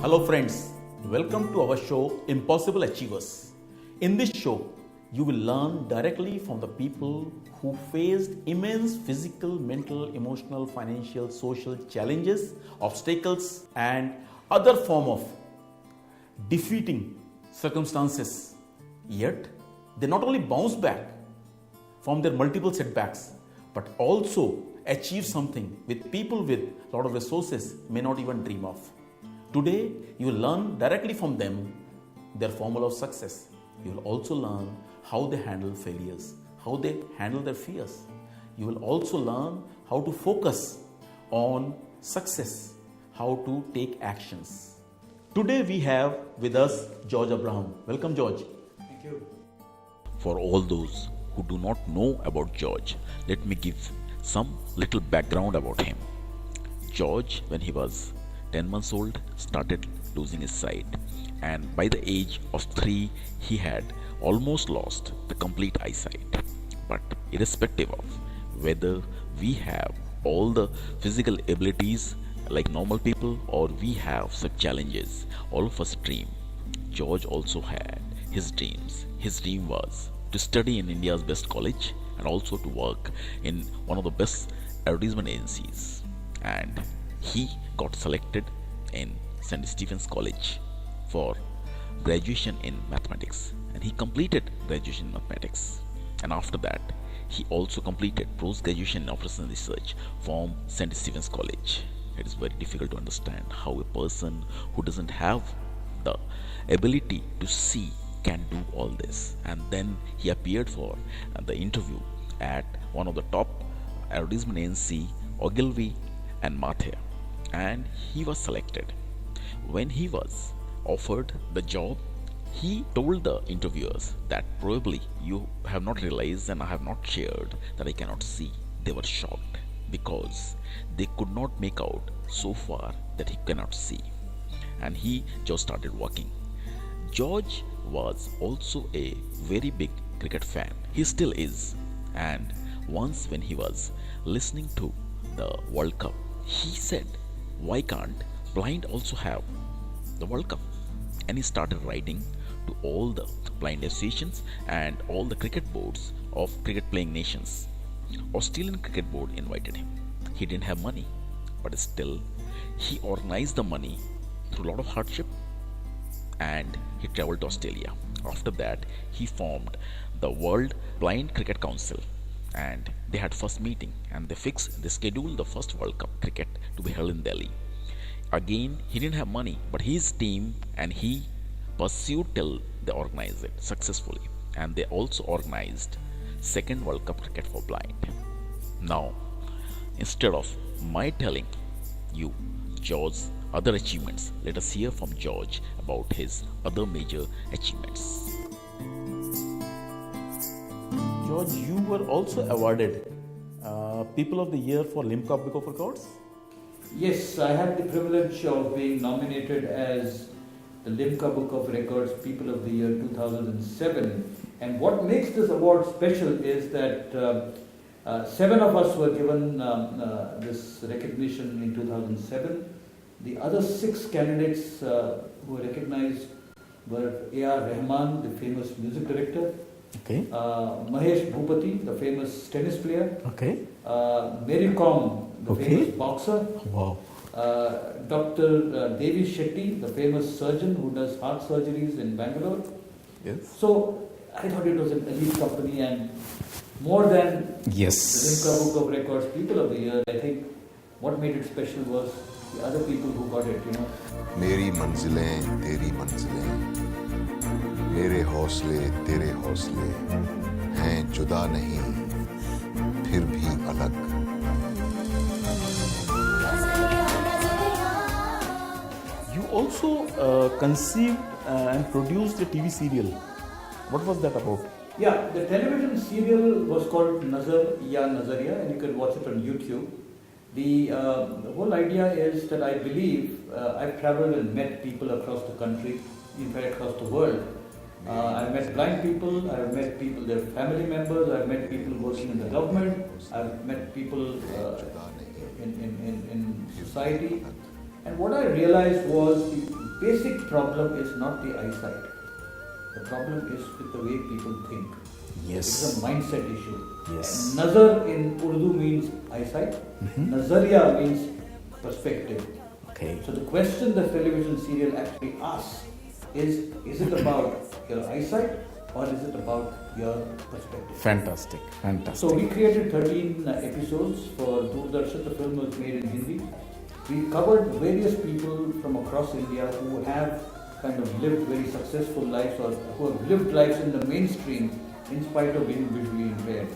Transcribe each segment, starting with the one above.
Hello friends, welcome to our show Impossible Achievers. In this show, you will learn directly from the people who faced immense physical, mental, emotional, financial, social challenges, obstacles and other form of defeating circumstances. Yet, they not only bounce back from their multiple setbacks, but also achieve something with people with a lot of resources may not even dream of. Today, you will learn directly from them their formula of success. You will also learn how they handle failures, how they handle their fears. You will also learn how to focus on success, how to take actions. Today, we have with us George Abraham. Welcome, George. Thank you. For all those who do not know about George, let me give some little background about him. George, when he was 10 months old, started losing his sight, and by the age of 3 he had almost lost the complete eyesight. But irrespective of whether we have all the physical abilities like normal people or we have such challenges, all of us dream. George also had his dreams. His dream was to study in India's best college and also to work in one of the best advertisement agencies, and he got selected in St. Stephen's College for graduation in mathematics, and he completed graduation in mathematics. And after that, he also completed post-graduation in operations research from St. Stephen's College. It is very difficult to understand how a person who doesn't have the ability to see can do all this. And then he appeared for the interview at one of the top advertisement agency, Ogilvy and Mather, and he was selected. When he was offered the job, he told the interviewers that probably you have not realized and I have not shared that I cannot see. They were shocked because they could not make out so far that he cannot see, and he just started working. George was also a very big cricket fan. He still is. And once when he was listening to the World Cup, he said, why can't blind also have the World Cup? And he started writing to all the blind associations and all the cricket boards of cricket playing nations. Australian Cricket Board invited him. He didn't have money, but still he organized the money through a lot of hardship, and he traveled to Australia. After that, he formed the World Blind Cricket Council, and they had first meeting, and they scheduled the first World Cup cricket to be held in Delhi. Again, he didn't have money, but his team and he pursued till they organized it successfully, and they also organized second World Cup cricket for blind. Now, instead of my telling you George's other achievements, let us hear from George about his other major achievements. George, you were also awarded People of the Year for Limca Book of Records. Yes, I had the privilege of being nominated as the Limca Book of Records People of the Year 2007. And what makes this award special is that 7 of us were given this recognition in 2007. The other 6 candidates who were recognized were A.R. Rahman, the famous music director, Okay. Mahesh Bhupati, the famous tennis player, Okay. Mary Kom, the Okay. famous boxer, Wow. Dr. Devi Shetty, the famous surgeon who does heart surgeries in Bangalore. Yes. So I thought it was an elite company, and more than Yes. the Limca Book of Records People of the Year, I think what made it special was the other people who got it, मेरी मंजिलें तेरी मंजिलें, मेरे हौसले तेरे हौसले, हैं जुदा नहीं, फिर भी अलग. You also conceived and produced a TV serial. What was that about? Yeah, the television serial was called Nazar Ya Nazariya, and you can watch it on YouTube. The whole idea is that I believe I've traveled and met people across the country, in fact across the world. I've met blind people, I've met people, their family members, I've met people working in the government, I've met people in society. And what I realized was the basic problem is not the eyesight. The problem is with the way people think. Yes. It's a mindset issue. Yes. And nazar in Urdu means eyesight. Nazariya means perspective. Okay. So the question the television serial actually asks is it about your eyesight or is it about your perspective? Fantastic. Fantastic. So we created 13 episodes for Doordarshan. The film was made in Hindi. We covered various people from across India who have kind of lived very successful lives or who have lived lives in the mainstream in spite of being visually impaired.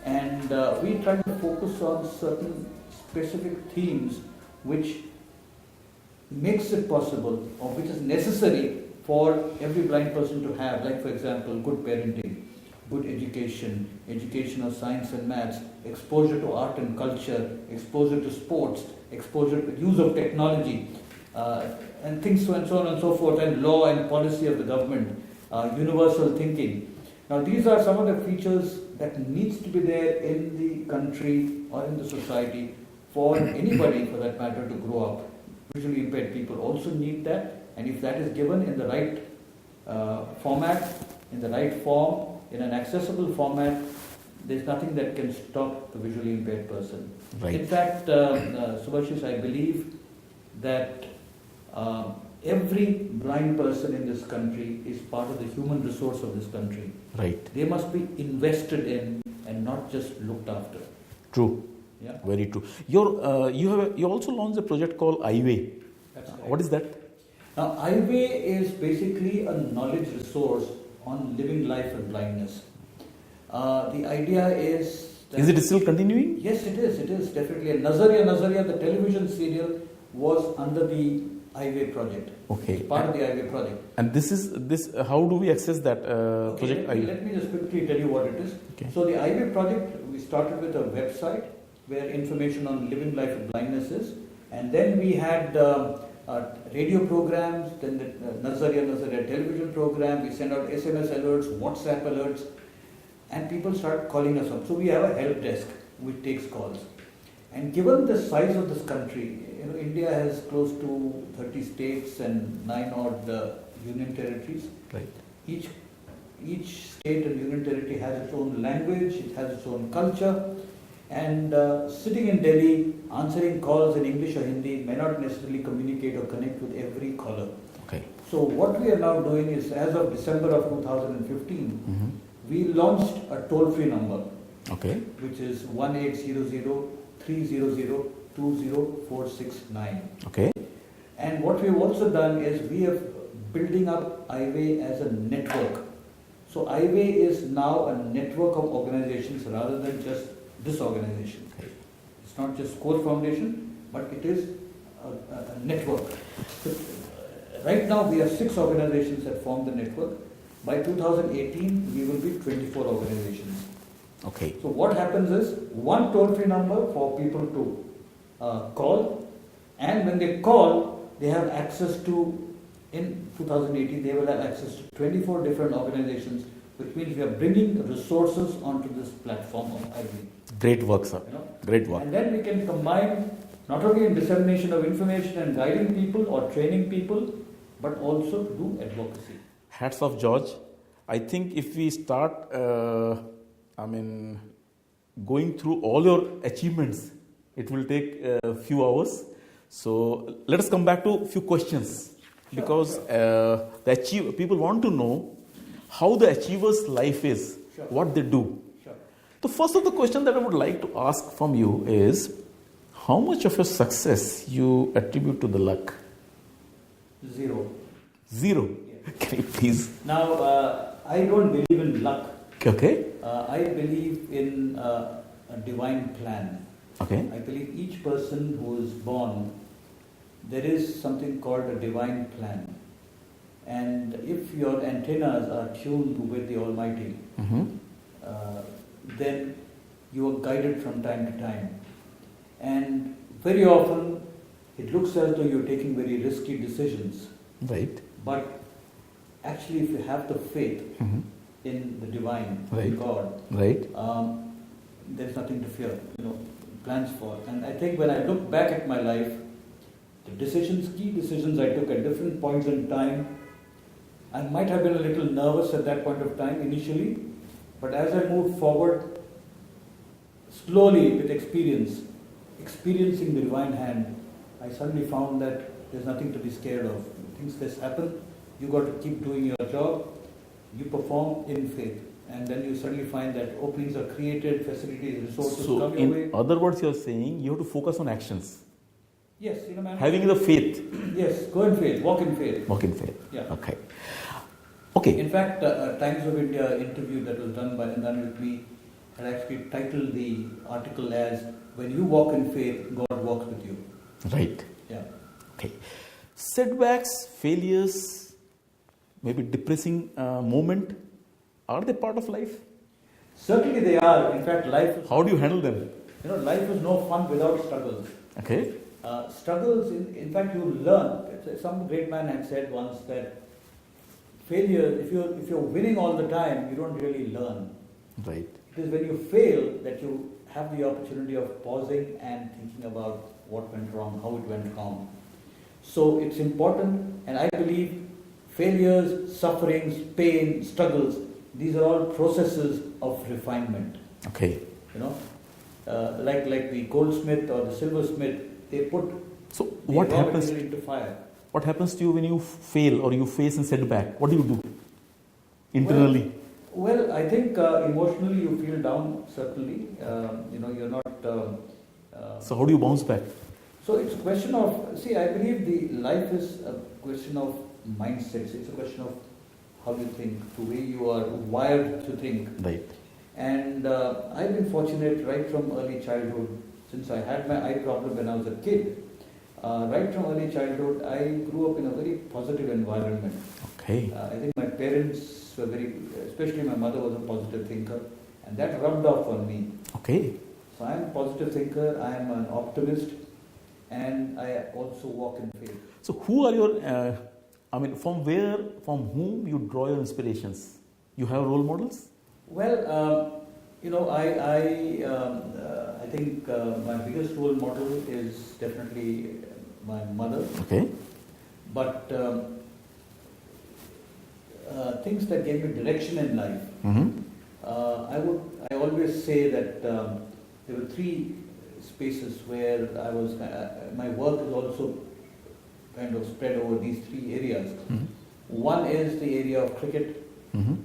And we try to focus on certain specific themes which makes it possible or which is necessary for every blind person to have, like for example, good parenting, good education, education of science and maths, exposure to art and culture, exposure to sports, exposure to use of technology, and things so and so on and so forth, and law and policy of the government, universal thinking. Now these are some of the features that needs to be there in the country or in the society for anybody for that matter to grow up. Visually impaired people also need that, and if that is given in the right format, in the right form, in an accessible format, there's nothing that can stop the visually impaired person. Right. In fact, Subhashis, I believe that every blind person in this country is part of the human resource of this country. Right. They must be invested in and not just looked after. True. Yeah. Very true. You also launched a project called iWay. That's right. What is that? Now, iWay is basically a knowledge resource on living life with blindness. The idea is that... Is it still continuing? Yes, it is definitely. And Nazariya, the television serial was under the iWay project. Okay. It's part of the iWay project. And how do we access that project? Let me just quickly tell you what it is. Okay. So the iWay project, we started with a website where information on living life with blindness is. And then we had radio programs, then the Nazariya television program. We send out SMS alerts, WhatsApp alerts, and people start calling us up. So we have a help desk which takes calls. And given the size of this country, India has close to 30 states and 9 odd union territories. Right. Each state and union territory has its own language, it has its own culture. And sitting in Delhi, answering calls in English or Hindi may not necessarily communicate or connect with every caller. Okay. So what we are now doing is, as of December of 2015, we launched a toll-free number, Okay. which is 1-800-300-20469. Okay. And what we have also done is we are building up iWay as a network. So iWay is now a network of organizations rather than just this organization. Okay. It's not just Core Foundation, but it is a network. So, right now we have 6 organizations that form the network. By 2018, we will be 24 organizations. Okay. So what happens is, one toll-free number for people to call, and when they call, they have access to, in 2018, they will have access to 24 different organizations, which means we are bringing resources onto this platform of iWay. Great work, sir. Great work. And then we can combine not only in dissemination of information and guiding people or training people, but also to do advocacy. Hats off, George. I think if we start, going through all your achievements, it will take a few hours. So let us come back to a few questions, because people want to know how the achiever's life is, what they do. Sure. The first of the question that I would like to ask from you is, how much of your success you attribute to the luck? Zero. Zero. Yeah. Can you please? Now, I don't believe in luck. Okay. I believe in a divine plan. Okay. I believe each person who is born, there is something called a divine plan. And if your antennas are tuned with the Almighty, then you are guided from time to time. And very often, it looks as though you're taking very risky decisions. Right. But actually, if you have the faith in the divine, in Right. God, Right. there's nothing to fear. Plans for. And I think when I look back at my life, The key decisions I took at different points in time. I might have been a little nervous at that point of time initially, but as I moved forward, slowly with experiencing the divine hand, I suddenly found that there's nothing to be scared of. Things just happen, you got to keep doing your job, you perform in faith, and then you suddenly find that openings are created, facilities, resources come your way. In other words, you're saying you have to focus on actions. Yes, Having the faith. Yes, go in faith, walk in faith. Walk in faith. Yeah. Okay. In fact, Times of India interview that was done with me had actually titled the article as "When you walk in faith, God walks with you." Right. Yeah. Okay. Setbacks, failures, maybe depressing moment, are they part of life? Certainly they are. In fact, life is... How do you handle them? Life is no fun without struggles. Okay. Struggles, in fact, you learn. Some great man had said once that failure, if you're winning all the time, you don't really learn. Right. It is when you fail that you have the opportunity of pausing and thinking about what went wrong, how it went wrong. So it's important, and I believe failures, sufferings, pain, struggles, these are all processes of refinement. Okay. Like the goldsmith or the silversmith, they put what raw happens material into fire. What happens to you when you fail or you face a setback? What do you do internally? Well, I think emotionally you feel down, certainly. You're not... So how do you bounce back? So it's a question of... I believe the life is a question of mindsets. It's a question of how you think, the way you are wired to think. Right. And I've been fortunate right from early childhood, since I had my eye problem when I was a kid. Right from early childhood, I grew up in a very positive environment. Okay. I think my parents were especially my mother was a positive thinker, and that rubbed off on me. Okay. So I'm a positive thinker, I am an optimist, and I also walk in faith. So who are your, from whom you draw your inspirations? You have role models? Well, I think my biggest role model is definitely my mother. Okay. But things that gave me direction in life, I always say that there were three spaces where I was. My work is also kind of spread over these three areas. One is the area of cricket.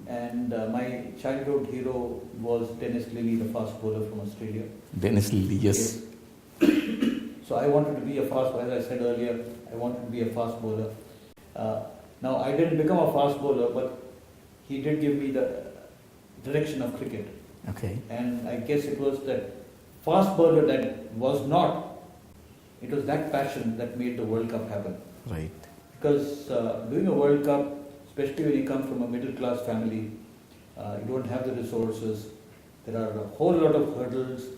And my childhood hero was Dennis Lillee, the fast bowler from Australia. Dennis Lillee, yes. So I wanted to be a fast bowler, as I said earlier, I wanted to be a fast bowler. Now I didn't become a fast bowler, but he did give me the direction of cricket. Okay. And I guess it was that fast bowler that was not, it was that passion that made the World Cup happen. Right. Because doing a World Cup, especially when you come from a middle class family, you don't have the resources. There are a whole lot of hurdles,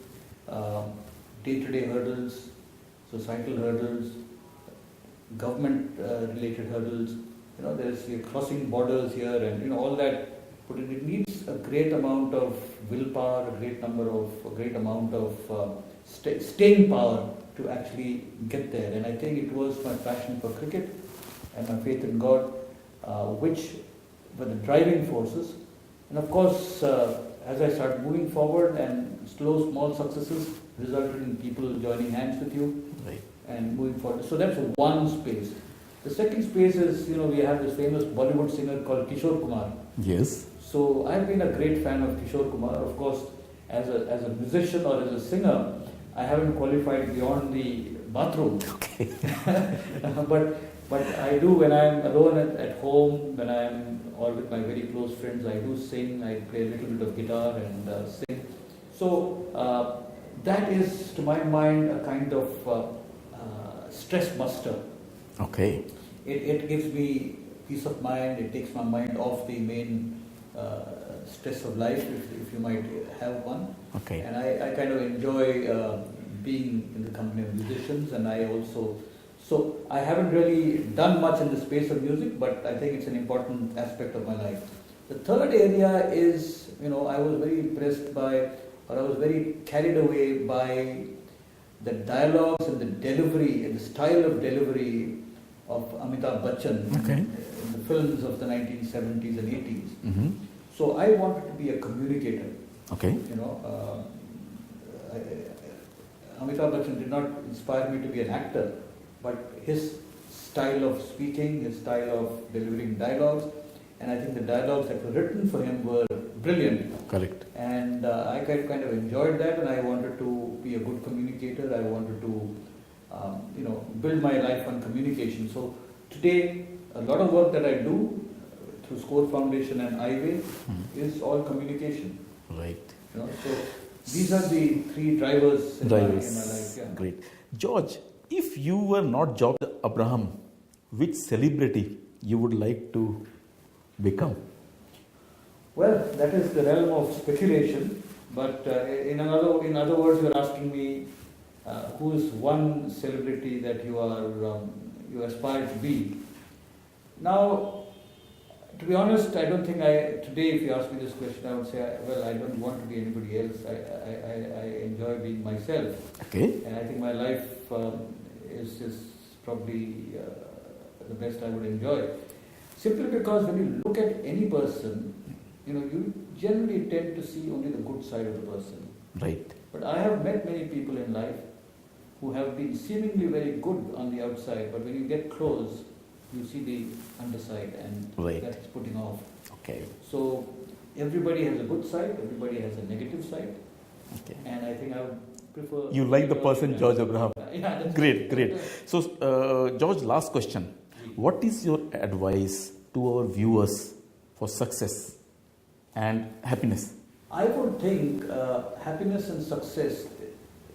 day-to-day hurdles, societal hurdles, government-related hurdles. You're crossing borders here, and all that. But it needs a great amount of willpower, a great amount of staying power to actually get there. And I think it was my passion for cricket and my faith in God, which were the driving forces. And of course, as I started moving forward, and small successes resulted in people joining hands with you, right, and moving forward. So that's one space. The second space is, we have this famous Bollywood singer called Kishore Kumar. Yes. So I've been a great fan of Kishore Kumar. Of course, as a musician or as a singer, I haven't qualified beyond the bathroom. Okay. But I do when I'm alone at home, when I'm or with my very close friends, I do sing, I play a little bit of guitar and sing. So that is, to my mind, a kind of stress buster. Okay. It gives me peace of mind, it takes my mind off the main stress of life, if you might have one. Okay. And I kind of enjoy being in the company of musicians, and so I haven't really done much in the space of music, but I think it's an important aspect of my life. The third area is, I was very impressed by, or I was very carried away by the dialogues and the delivery and the style of delivery of Amitabh Bachchan in the films of the 1970s and 80s. Mm-hmm. So I wanted to be a communicator. Okay. You know, Amitabh Bachchan did not inspire me to be an actor, but his style of speaking, his style of delivering dialogues, and I think the dialogues that were written for him were brilliant. Correct. And I kind of enjoyed that, and I wanted to be a good communicator. I wanted to, build my life on communication. So today, a lot of work that I do through SCORE Foundation and iWay is all communication. Right. You know, so these are the three drivers in my life. Yeah. Great. George, if you were not George Abraham, which celebrity you would like to become? Well, that is the realm of speculation. But in other words, you're asking me who is one celebrity that you aspire to be. Now, to be honest, I don't think today if you ask me this question, I would say, well, I don't want to be anybody else. I enjoy being myself. Okay. And I think my life is probably the best I would enjoy. Simply because when you look at any person, you generally tend to see only the good side of the person. Right. But I have met many people in life who have been seemingly very good on the outside, but when you get close, you see the underside, and that's putting off. Okay. So everybody has a good side, everybody has a negative side. Okay. And I think I would prefer... You like the person George Abraham. Yeah, that's Great. So, George, last question. What is your advice to our viewers for success and happiness? I would think happiness and success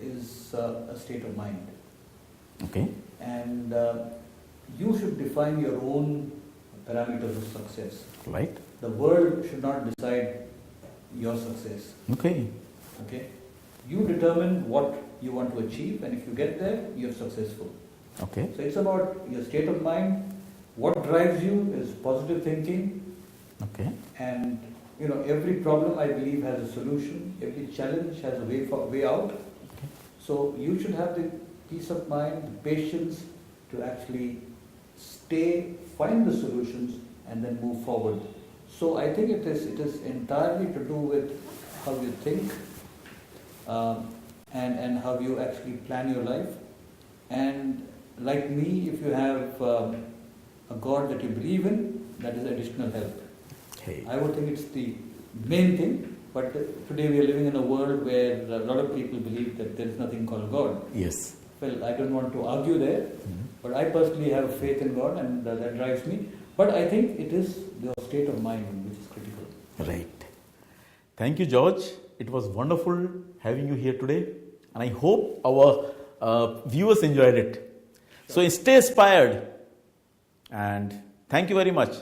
is a state of mind. Okay. And you should define your own parameters of success. Right. The world should not decide your success. Okay. You determine what you want to achieve, and if you get there, you're successful. Okay. So it's about your state of mind. What drives you is positive thinking. Okay. And every problem, I believe, has a solution. Every challenge has a way out. Okay. So you should have the peace of mind, the patience to actually find the solutions, and then move forward. So I think it is entirely to do with how you think and how you actually plan your life. And like me, if you have a God that you believe in, that is additional help. Okay. I would think it's the main thing, but today we are living in a world where a lot of people believe that there is nothing called God. Yes. Well, I don't want to argue there, but I personally have faith in God, and that drives me. But I think it is the state of mind which is critical. Right. Thank you, George. It was wonderful having you here today, and I hope our viewers enjoyed it. So stay inspired, and thank you very much.